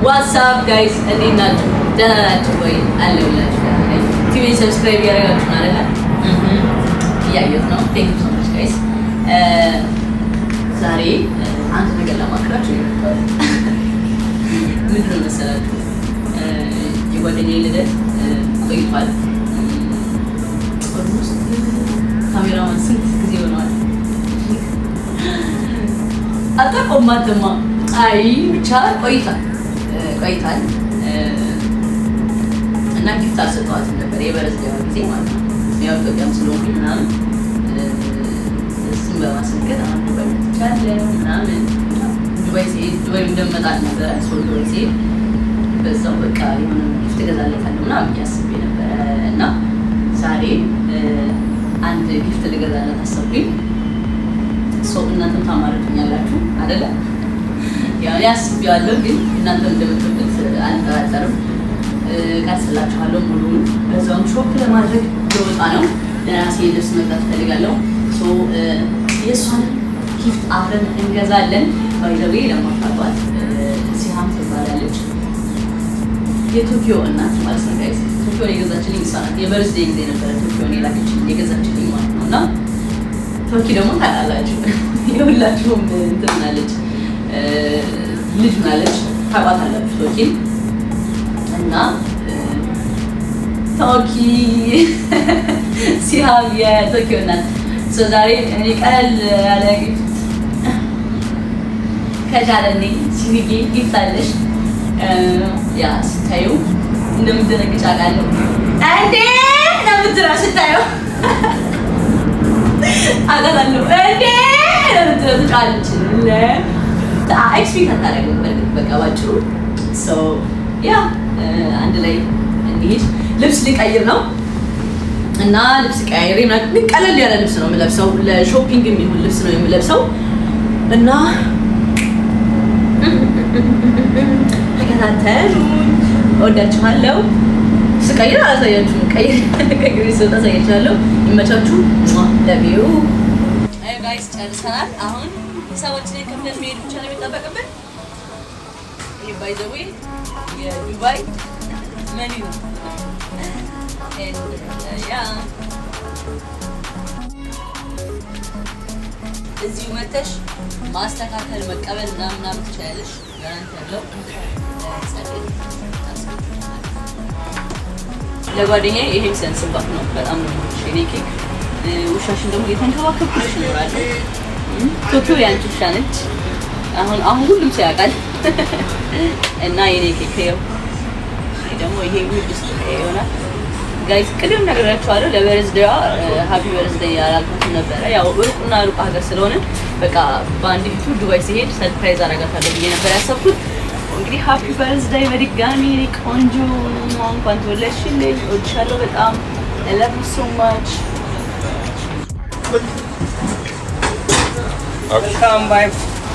ዋትስአፕ ጋይስ እንዴት ናችሁ? ደህና ናችሁ ወይ? አለሁላችሁ። ቲቪ ሰብስክራይብ ያደረጋችሁ አይደለ? እያየሁት ነው። ቴንክ ዩ ሶ ማች ጋይስ። ዛሬ አንድ ነገር ለማክራችሁ ይመጣል። ምንድን ነው መሰላችሁ? የጓደኛዬ ልደት ቆይቷል። ኦልሞስት ካሜራማን ስንት ጊዜ ሆነዋል? አጣቆማተማ አይ ብቻ ቆይቷል እና ጊፍት አሰጠዋት ነበር የበረዝዴዋ ጊዜ ማለት ነው። ያው ኢትዮጵያም ስለሆንኩኝ ምናምን እሱን በማስመልከት አሁን ዱባይ መጥቻለሁ ምናምን ዱባይ እንደምመጣ ነበረ። ዱባይ ሲሄድ በዛው በቃ የሆነ ጊፍት እገዛለታለሁ ምናምን እያስቤ ነበረ እና ዛሬ አንድ ጊፍት ልገዛለት አሰብኩኝ። እናንተም ታማርጡኛላችሁ አይደለ? ያው ያስብያለሁ ግን እናንተም እንደምትወዱት አልጠራጠርም። ቀርጽላችኋለሁ ሙሉውን። በዛውም ሾፕ ለማድረግ ልወጣ ነው። ለራሴ ልብስ መግዛት እፈልጋለሁ። የእሷን ጊፍት አብረን እንገዛለን። ባይዘዌ ለማታውቋት ሲሃም ትባላለች። የቶኪዮ እናት ማለት ነው ጋይስ። ቶኪዮን የገዛችልኝ እሷ ናት። የበርዝዴ ጊዜ ነበረ ቶኪዮን የገዛችልኝ ማለት ነው እና ቶኪ ደግሞ ታውቃላችሁ የሁላችሁም እንትን ናለች ልጅ ናለች ታውቃታላችሁ ቶኪን እና ቶኪ ሲሃም የቶኪዮ እናት ዛሬ እኔ ቀለል ያለ ጊፍት ከቻለኔ ሲቪጌ ጊፍት አለሽ ያ ስታዩ እንደምትደነግጭ አውቃለሁ እንዴ ነው የምትለው ስታዩ አጋጣለሁ እንዴ ለምትጫለች ኤክስፔክት አታደርግም። በርግጥ በቃ ባጭሩ ያ አንድ ላይ እንሂድ። ልብስ ሊቀይር ነው እና ልብስ ቀያይሬ ምናምን ቀለል ያለ ልብስ ነው የምለብሰው። ለሾፒንግ የሚሆን ልብስ ነው የምለብሰው እና ተከታተሉ። እወዳችኋለሁ። ስቀይር አላሳያችሁም። ቀይሬ ስወጣ አሳያችኋለሁ። ይመቻችሁ። ለቪው ጋይስ ጨርሰናል። አሁን ሰዎችን ከፍለን መሄድ ብቻ ነው የሚጠበቅብን። ይሄ ባይ ዘ ዌይ የዱባይ መኒ ነው። ያ እዚሁ መተሽ ማስተካከል መቀበል ምናምን ትችላለሽ። ጋራንቲ ያለው ለጓደኛዬ ይሄ ሰንስባት ነው። በጣም ነው የኔ ኬክ። ውሻሽን ደግሞ የተንከባከብኩሽ እኖራለሁ። ቶኪዮ ያንቺ ውሻ ነች። አሁን ሁሉም ሰው ያውቃል እና የኔ ኬክ ይኸው። ደግሞ ይሄ ውድ ውስጥ ይሆናል ጋይስ። ቅድም ነግሬያችኋለሁ ለበርዝዴዋ ሃፒ በርዝዴይ ያላልኩት ነበረ። ያው ሩቅና ሩቅ ሀገር ስለሆነ በቃ በአንድ ፊቱ ዱባይ ሲሄድ ሰርፕራይዝ አደርጋታለሁ ብዬ ነበር ያሰብኩት። እንግዲህ ሃፒ በርዝዴይ በድጋሚ ቆንጆ እንኳን ተወለድሽልኝ። እወድሻለሁ በጣም I love you so much. Come by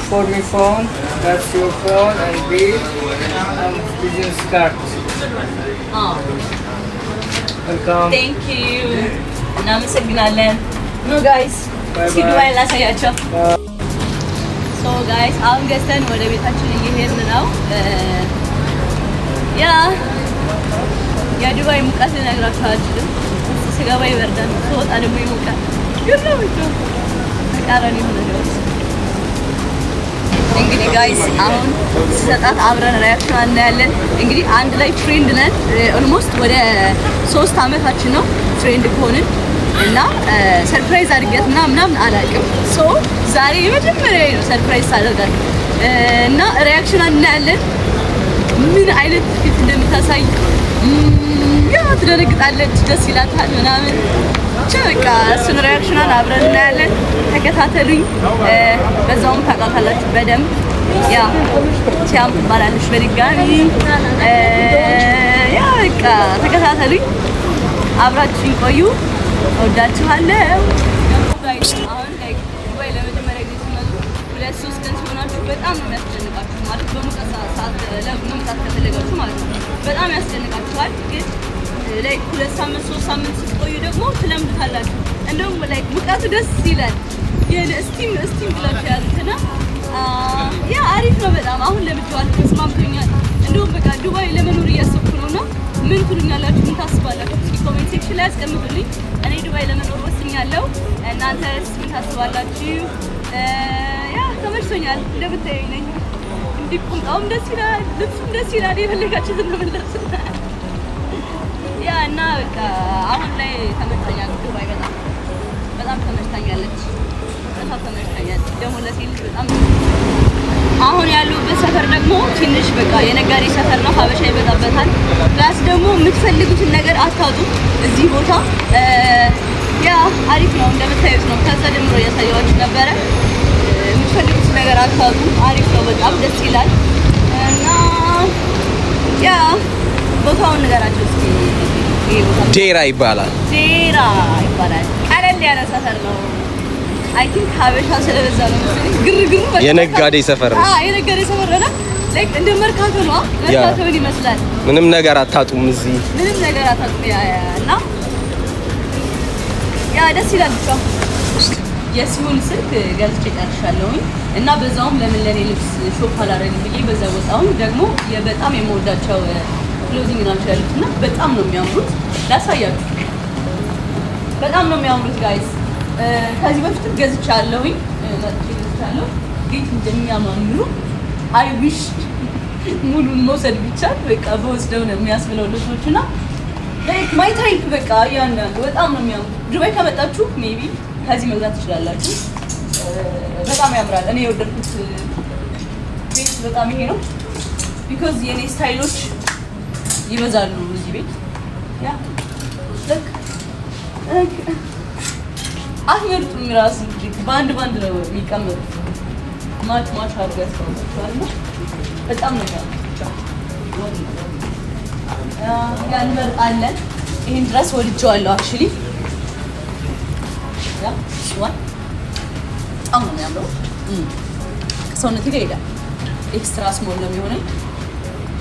for me phone. That's your phone and bill and business card. Oh. Welcome. Thank you. እናመሰግናለን. No guys. እስኪ ዱባይ ላሳያቸው. So guys አሁን ገዝተን ወደ ቤታችን እየሄድን ነው. የዱባይ ሙቀት ልነግራችሁ አልችልም። ስገባ ይበርዳል፣ ስወጣ ደግሞ ይሞቃል። ግን ነው ተቃራኒ ሆነ ነው። እንግዲህ ጋይስ አሁን ስሰጣት አብረን ሪአክሽን እናያለን። እንግዲህ አንድ ላይ ፍሬንድ ነን። ኦልሞስት ወደ 3 አመታችን ነው ፍሬንድ ከሆንን እና ሰርፕራይዝ አድርጌያት ምናምን አላውቅም። ዛሬ የመጀመሪያ ነው ሰርፕራይዝ ሳደርጋት እና ሪአክሽን እናያለን። ምን አይነት ፊት እንደምታሳይ ትደነግጣለች፣ ደስ ይላታል ምናምን ብቻ በቃ እሱን ሪአክሽኗን አብረን እናያለን። ተከታተሉኝ። በዛውም ታውቃታላችሁ በደንብ ሲያም ትባላለች በድጋሚ በቃ ተከታተሉኝ፣ አብራችሁኝ ቆዩ። እወዳችኋለሁ። አሁን ዱባይ ለመጀመሪያ ጊዜ ሲመጡ 2-3 ቀን ሲሆናችሁ በጣም ነው የሚያስጨንቃችሁ። ማለት በሙቀት ሰዓት ለመምጣት ከፈለጋችሁ ማለት ነው በጣም ያስጨንቃችኋል። ግን ላይክ 2 ሳምንት 3 ሳምንት ስትቆዩ ደግሞ ትለምዱታላችሁ። እንደውም ላይክ ሙቀቱ ደስ ይላል። የስቲም ብላችሁ ያዙትና ያ አሪፍ ነው በጣም። አሁን ለምጄዋለሁ፣ ተስማምቶኛል። እንደውም ምን ትሉኛላችሁ? ምን ታስባላችሁ? እስኪ ኮሜንት ሴክሽን ላይ አስቀምጡልኝ። እኔ ዱባይ ለመኖር ወስኛለሁ። እናንተስ ምን ታስባላችሁ? ያ ተመችቶኛል። እንደምታዩኝ ነኝ። እንዲህ ቁምጣውም ደስ ይላል፣ ልብሱም ደስ ይላል። የፈለጋችሁትን መመለስ ያ እና በቃ አሁን ላይ ተመችቶኛል። ዱባይ በጣም ተመችታኛለች። ተመችታኛለች ደግሞ ለሴት በጣም አሁን ያለሁበት ሰፈር ደግሞ ትንሽ በቃ የነጋዴ ሰፈር ነው። ሀበሻ ይበዛበታል። ፕላስ ደግሞ የምትፈልጉትን ነገር አታጡም እዚህ ቦታ። ያ አሪፍ ነው፣ እንደምታዩት ነው። ከዛ ጀምሮ እያሳየኋችሁ ነበረ። የምትፈልጉትን ነገር አታጡም። አሪፍ ነው፣ በጣም ደስ ይላል። እና ያ ቦታውን ንገራቸው እስኪ። ዴራ ይባላል። ዴራ ይባላል። ቀለል ያለ ሰፈር ነው። አይ ቲንክ ሀበሻ ስለበዛ ነው መሰለኝ ግርግሩ በቃ የነጋዴ ሰፈር ነው። የነጋዴ ሰፈር ነው። ላይክ እንደ መርካቶ ነው። መርካቶ ምን ይመስላል? ምንም ነገር አታጡም እዚህ፣ ምንም ነገር አታጡም። እና ያ ደስ ይላል። ብቻ የሲሆን ስልክ ገዝቼ ጨርሻለሁኝ እና በዛውም ለምን ለኔ ልብስ ሾፕ አላደረግም ብዬ በዛ ወጣሁኝ። ደግሞ በጣም የምወዳቸው ክሎዚንግ ናቸው ያሉት እና በጣም ነው የሚያምሩት። ላሳያችሁ። በጣም ነው የሚያምሩት ጋይስ። ከዚህ በፊት ገዝቻለሁኝ ገዝቻለሁ። እንዴት እንደሚያማምሩ አይ ዊሽ ሙሉን መውሰድ ቢቻል በቃ በወስደው ነው የሚያስብለው ልብሶችና ላይክ ማይ ታይፕ በቃ ያንዳንዱ በጣም ነው የሚያምሩ። ዱባይ ከመጣችሁ ሜቢ ከዚህ መግዛት ትችላላችሁ። በጣም ያምራል። እኔ የወደድኩት ቤት በጣም ይሄ ነው። ቢኮዝ የኔ ስታይሎች ይበዛሉ እዚህ ቤት። ያ አትመርጡም ራሱ በአንድ ነው የሚቀመጡት። ማች አድርገው ያስቀምጣቸዋል። በጣም ነው ያን እንመርጣለን። ይሄን ድረስ ወድጄዋለሁ አክቹሊ። ያ ስዋን በጣም ነው የሚያምረው። ከሰውነቴ ጋር ይሄዳል። ኤክስትራ ስሞል ነው የሚሆነኝ።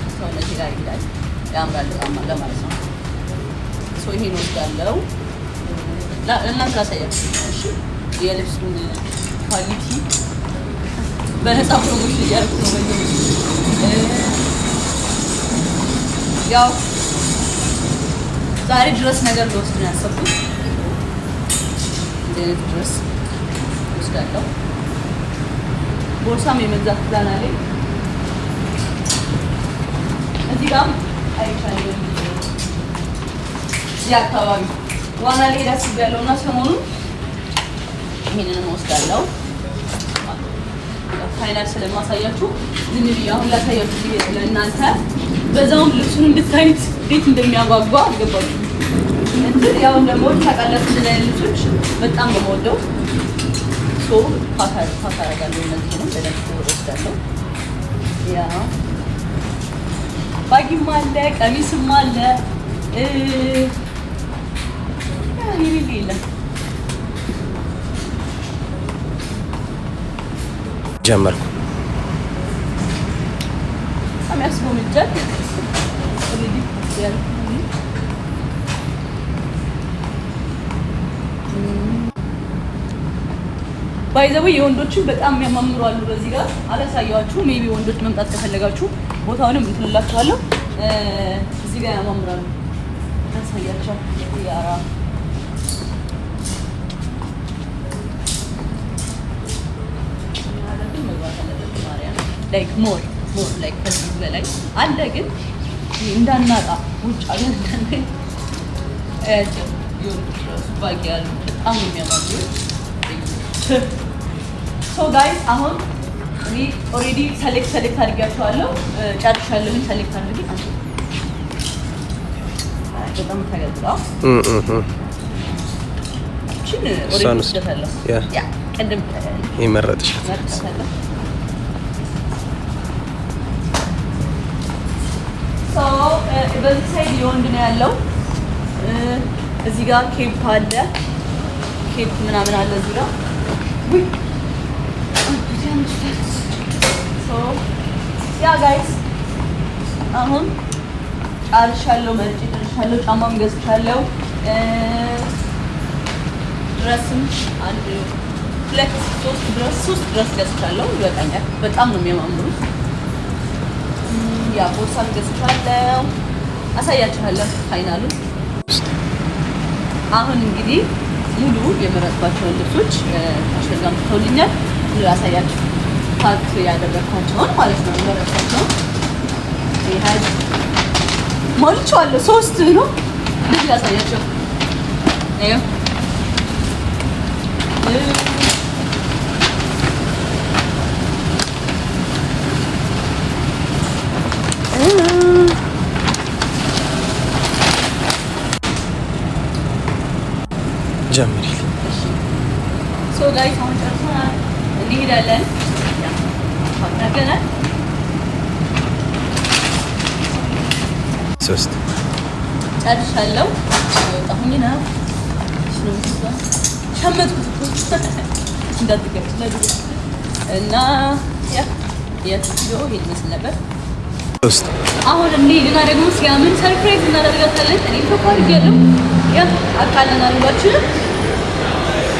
ከሰውነቴ ጋር ይሄዳል። ያምራል በጣም ለማለት ነው። ሶ ይሄን ወስዳለሁ። እናንተ ላሳያችሁ እሺ። የልብሱን ኳሊቲ በነፃ ፕሮሞሽን እያደረኩ ነው። ያው ዛሬ ድረስ ነገር ልወስድ ነው ያሰብኩት። እንደዚህ ድረስ ወስዳለሁ። ቦርሳም የመግዛት ፕላን አለኝ። እዚህ ጋርም አይቻልም። እዚህ አካባቢ ዋና ላይ አስቤያለሁ እና ሰሞኑን ይሄንን ወስዳለሁ። ፋይናል ስለማሳያችሁ ዝም ብዬ አሁን ላሳያችሁ ለእናንተ በዛውም ልብሱን እንድታዩት እንዴት እንደሚያጓጓ አልገባችሁ። እንትን ያው ደግሞ ታውቃላችሁ እንደዚህ አይነት ልብሶች በጣም ነው የምወደው። ሶ ፓካ አደርጋለሁ። እነዚህ ነው በደንብ ወስዳለሁ። ያ ባጊም አለ፣ ቀሚስም አለ። ጀመርኩ ባይዘው የወንዶችን በጣም የሚያማምሩ አሉ። በዚህ ጋር አላሳያችሁ። ሜቢ ወንዶች መምጣት ከፈለጋችሁ ቦታውንም እንትላላችኋለሁ። እዚህ ጋር ያማምራሉ። አሳያችሁ ያራ ላይክ ሞር ላይክ ከዚህ በላይ አለ ግን እንዳናጣ ውጭ አገር እንደዚህ ባቂ ያሉ በጣም የሚያማምሩ። ሶ ጋይስ አሁን እኔ ኦልሬዲ ሰሌክት አድርጊያቸዋለሁ። ጨርሻለሁኝ። ሰሌክት አድርጊ በጣም ተገጥጣው እቺን ኦልሬዲ ደታለሁ ያ ቀደም ይመረጥሽ በዚህ ሳይድ የወንድ ነው ያለው። እዚህ ጋር ኬፕ አለ፣ ኬፕ ምናምን አለ እዚህ ጋር። ያ ጋይስ አሁን ጨርሻለሁ፣ መርጬ ጨርሻለሁ። ጫማም ገዝቻለሁ። ድረስም አንድ ሁለት ሶስት ድረስ ገዝቻለሁ። ይበቃኛል። በጣም ነው የሚያማምሩት። ያ ቦርሳም ገዝቻለሁ። አሳያችኋለሁ ፋይናሉን። አሁን እንግዲህ ሙሉ የመረጥኳቸውን ልብሶች አሸጋም ተውልኛል። አሳያችሁ ፓክ ያደረኳቸውን ማለት ነው። የመረጥኳቸውን ይሄድ ሞልቼዋለሁ። 3 ነው እንደዚህ አሳያችሁ። አዩ ጀምሪ ሶ ጋይስ አሁን ጨርሰናል። እንሄዳለን። ታገናል 3 ጨርሻለሁ። ወጣሁኝ ነው ሸመትኩት እንዳትገጭ እና የትዮ ይመስል ነበር። 3 አሁን እንሂድና ደግሞ ሲያምን ሰርፕራይዝ እናደርጋታለን። እኔ ተቋርጥ ያለው ያ አካልና ልባችን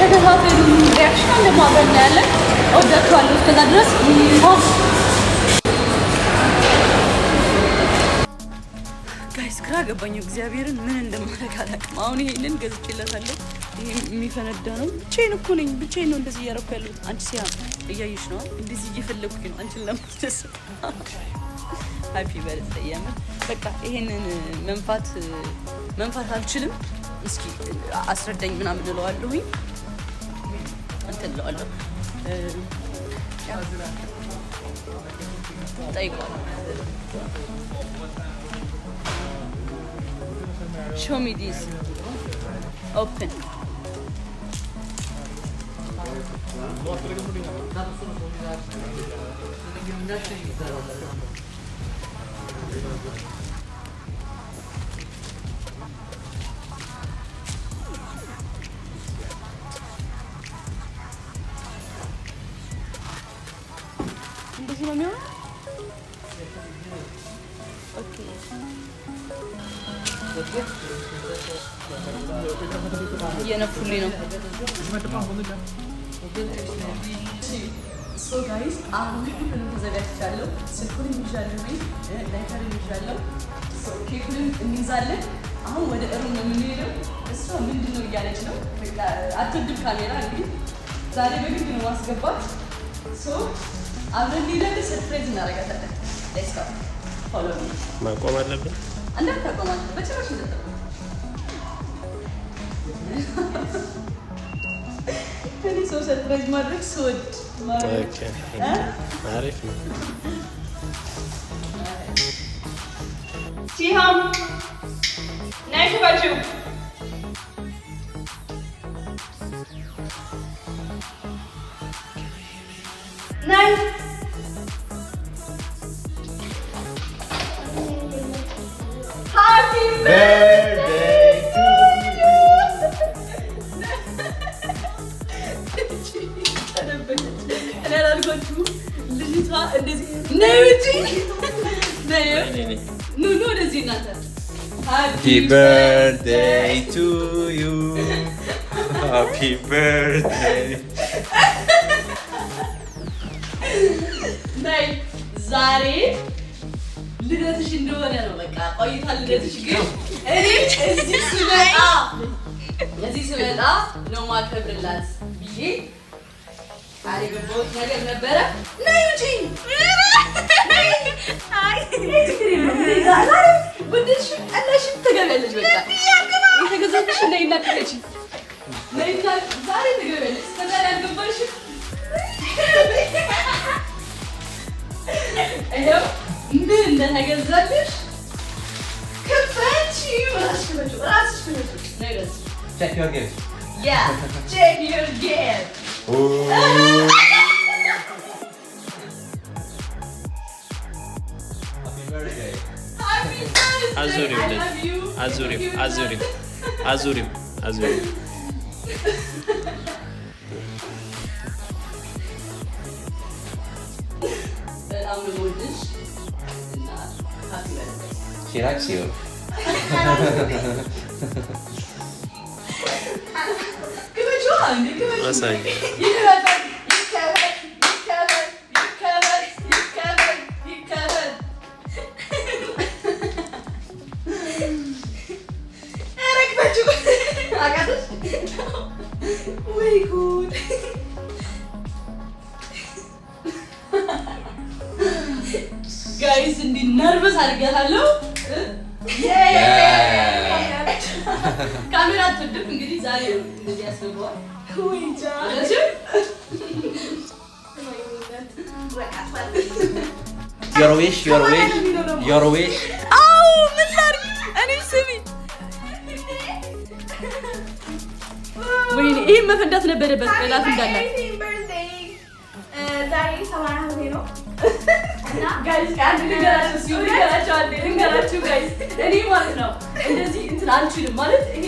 ተከታተሉ። ሪአክሽን ደግሞ አብረን እናያለን። እወዳችኋለሁ። እስከዛ ድረስ ጋይስ ግራ ገባኝ። እግዚአብሔርን ምን እንደማደርግ አላውቅም። አሁን ይሄንን ገዝቼላታለሁ። ይሄ የሚፈነዳ ነው። ብቻዬን እኮ ነኝ። ብቻዬን ነው እንደዚህ እያደረኩ ያለሁት። አንቺ ሲያ እያየሽ ነው። እንደዚህ እየፈለኩኝ ነው አንቺን ለማስደሰት። ሃፒ በርዝዴይ የምር በቃ ይሄንን መንፋት አልችልም። እስኪ አስረዳኝ ምናምን እለዋለሁኝ። እንትን እለዋለሁ ጠይቀዋለሁ። show me this open እንደዚህ ነው የሚሆነው። ኦኬ እየነፉልኝ ነው። ሶ ጋይስ አሁን ሁሉንም ተዘጋጅቻለሁ። ስልኩንም ይዣለሁ፣ ላይተርም ይዣለሁ። ኬኩንም እንይዛለን። አሁን ወደ እሩም ነው የምንሄደው። እሷ ምንድን ነው እያለች ነው። በቃ አትወድም ካሜራ። እንግዲህ ዛሬ በግድ ነው ማስገባት። ሶ አብረን እንሄዳለን። ሰርፕራይዝ እናደርጋታለን። ሌትስ ጎ ፎሎ ሚ። ማቆም አለብን። እንዳታቆማት በጭራሽ እንዳታቆም። እኔ ሰው ሰርፕራይዝ ማድረግ ስወድ አሪፍ ነው። ሲሃም ናይ ክባችሁ ናይ Happy birthday to you. እኔ አላልኳችሁም? ልጅቷ እንደዚህ ነይ ውጪ ኑ ወደዚህ እናንተ። Happy birthday to you. Happy birthday. ነይ ዛሬ ልደትሽ እንደሆነ ነው። በቃ ቆይታ ልደትሽ ግን እኔ እዚህ ስመጣ ነው ማከብርላት ብዬ ዛሬ በቦት ነገር ነበረ። ነይ ውጪ ወደሽ አላሽ ትገቢያለሽ። በቃ የተገዛልሽ ነይና ትገጪ ነይና ዛሬ ትገቢያለሽ። ከዛሬ አልገባሽም። ይኸው ምን እንደተገዛልሽ ክፈቺ። ራስሽ ክፈቺ። Check your gift. Yeah, check your gift. Happy birthday. Happy birthday. Azurim, I love you. Azurim. በጣም ነው የምወድሽ እና ሃፒ በርዝዴይ። She likes you. Masaya. ወይ ጉድ ጋይስ እንዲህ ነርቨስ አድርጋታለሁ ካሜራ አትወድም እንግዲህ ዛሬ እንደዚህ ያስገባዋል ወይ ጃለሽ Your wish. አው ምን ላድርግ እኔ ስሚ ወይኔ ይሄ መፈንዳት ነበረበት ቀላት እንዳለ ዛሬ 70 ነው እና ጋይስ አንድ ልንገራችሁ ጋይስ እኔ ማለት ነው እንደዚህ እንትን አልችልም ማለት ይሄ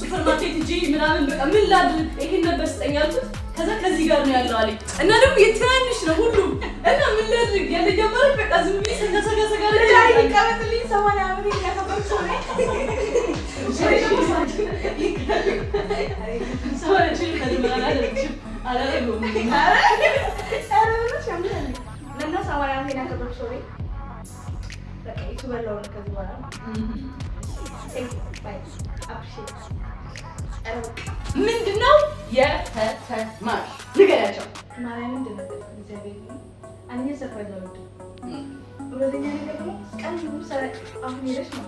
ሱፐርማርኬት ሂጂ ምናምን በቃ ምን ላድርግ ይሄን ነበር ስጠኝ አልኩት ከዛ ከዚህ ጋር ነው ያለው አለኝ እና ደግሞ የትናንሽ ነው ሁሉም እና ምን ላድርግ ያለ ጀመረ በቃ ዝም ብዬ ሰጋሰጋ ላይ ይቀበልልኝ 70 ዓመት ያከበርኩ ነው ሰዎች ከደመና አለች አላረገው ለና 70 ዓመት ያከበርኩ ነው በቃ ይቱበላው ነው ከዚህ በኋላ ምንድነው የተማርሽ ንገሪያቸው ማርያም ምንድነው እግዚአብሔር አንዴ ሰርፕራይዝ አሉት ሁለተኛ ነገር ደግሞ ቀን ሁሉ ሰራ አሁን ይለሽ ነው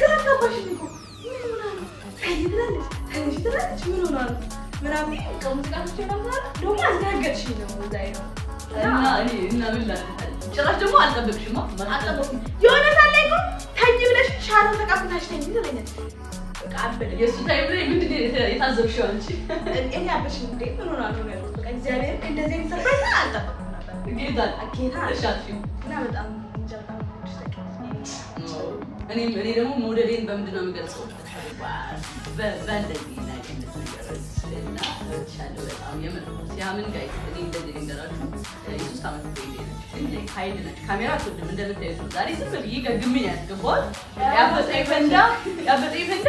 ከራካባሽ ነው ምን ሆናል ምናምን ከሙዚቃዎች ነበር ደግሞ አስደነገጥሽኝ ነው ዛሬ ነው እና ምን ጭራሽ ደግሞ አልጠበቅሽማ አልጠበቅኩም የሆነ ታላይ እኮ ተኝ ብለሽ ሻለው ተቀብታሽ ተኝ ትለኛለሽ በቃ አበደ የሱ ታይም ላይ ምንድነው የታዘብሽው አንቺ እኔ አበሽ እንዴ ምን ሆናል ነው ያለው በቃ እግዚአብሔር እንደዚህ ተሰርፕራይዝ አልጠበቅኩም ነበር ጌታ እሻትሽ እና በጣም እንጀራ እኔ ደግሞ መውደዴን በምንድነው የምገልጸው በእንደዚህ ነገር እና ቻለው በጣም የምር ሲያምን ጋር እኔ እንደዚህ ልንገራችሁ የሶስት ዓመት ቆይቼ ነች ኃይል ነች ካሜራ አትወድም እንደምታዩት ዛሬ ዝም ብዬ ገግሜ ነው ያስገባሁት ያበጠኝ ፈንዳ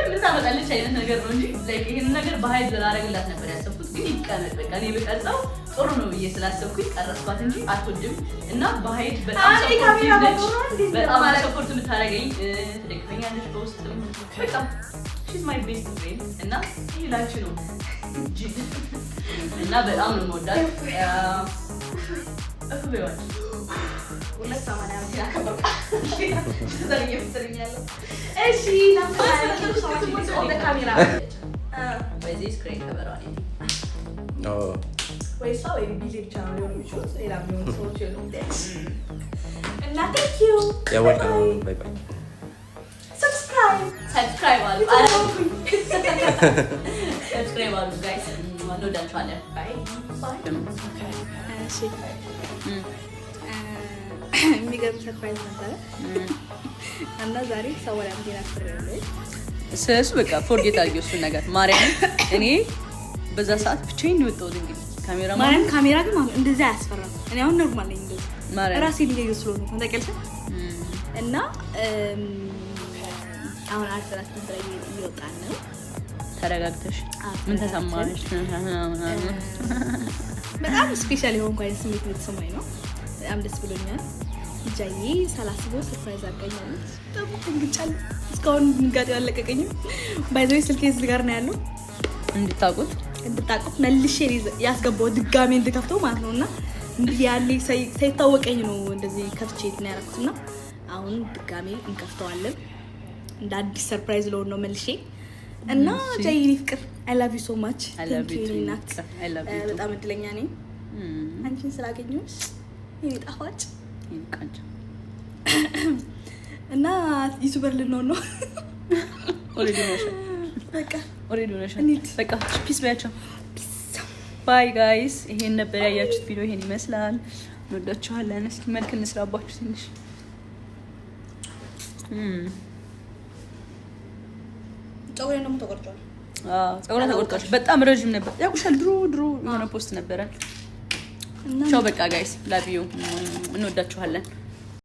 ምን ታመጣለች አይነት ነገር ነው እንጂ ላይክ ይሄን ነገር በኃይል ላደርግላት ነበር ያሰብኩት ግን ይቀመጥ በቃ እኔ በቀርጸው ጥሩ ነው ብዬ ስላሰብኩኝ ቀረጽኳት እንጂ አትወድም እና በኃይል በጣም ሰፖርት የምታደርገኝ ትደግፈኛለች በውስጥም በቃ she's my best friend እና ይላችሁ ነው እና በጣም ነው የምወዳት እፍቤዋል ሁለት 80 ዓመት ያከበርኩ ዘርዬ ፍጥርኛለሁ እሺ ለምን ወደ ካሜራ በዚህ ስክሪን ከበራው Oh. ወይ ሰው ወይ ቢዚ ብቻ ነው ሊሆን የሚችሉት ሌላ ቢሆን ሰዎች የሉም እና thank you You're welcome. Bye bye. subscribe አሉ ሰብስክራይብ አሉ ጋይስ እንወዳችኋለን ባይ እሺ የሚገርም ሰርፕራይዝ ነበረ እና ዛሬ ሰው ወላ ምንድን አስፈራለች ስለሱ በቃ ፎርጌት አድርጊው እሱን ነገር ማርያም እኔ በዛ ሰዓት ብቻዬን ነው የወጣሁት እንግዲህ ማርያም ካሜራ ግን ማለት እንደዛ ያስፈራል እኔ አሁን ኖርማል ነኝ እንደዚህ ራሴ ልየው ስለሆነ ተቀልሰ እና አሁን አርተራስ ትንትራይ እየወጣን ነው ተረጋግተሽ ምን ተሰማሽ በጣም ስፔሻል የሆንኩ አይነት ስሜት የተሰማኝ ነው በጣም ደስ ብሎኛል ጃዬ ሳላስበው ሰርፕራይዝ አድርጋኛለች በጣም እንግጫለሁ እስካሁን ድንጋጤ አለቀቀኝም ባይዘው ስልኬ እዚህ ጋር ነው ያለው እንድታውቁት መልሼ ያስገባው ድጋሜ እንድከፍተው ማለት ነውና እንግዲህ ያለ ሳይታወቀኝ ነው እንደዚህ ከፍቼ ነው ያደረኩትና አሁን ድጋሜ እንከፍተዋለን እንደ አዲስ ሰርፕራይዝ ለሆነ ነው መልሼ እና ጃይኒ ፍቅር I love you so much I love you too I love you በጣም እድለኛ ነኝ አንቺን ስላገኘሁሽ የኔ ጣፋጭ ይንቀጭ እና ዩቲዩበር ልንሆን ነው ኦሬዲ ነሽ በቃ ፒስ ባያቸው ባይ ጋይስ ይሄን ነበር ያያችሁት ቪዲዮ ይሄን ይመስላል እንወዳችኋለን እስኪ መልክ እንስራባችሁ ትንሽ ጸጉሬን ደግሞ ተቆርጧል ጸጉሬ ተቆርጧል በጣም ረጅም ነበር ያቁሻል ድሮ የሆነ ፖስት ነበረ ቻው በቃ ጋይስ ላቭ ዩ እንወዳችኋለን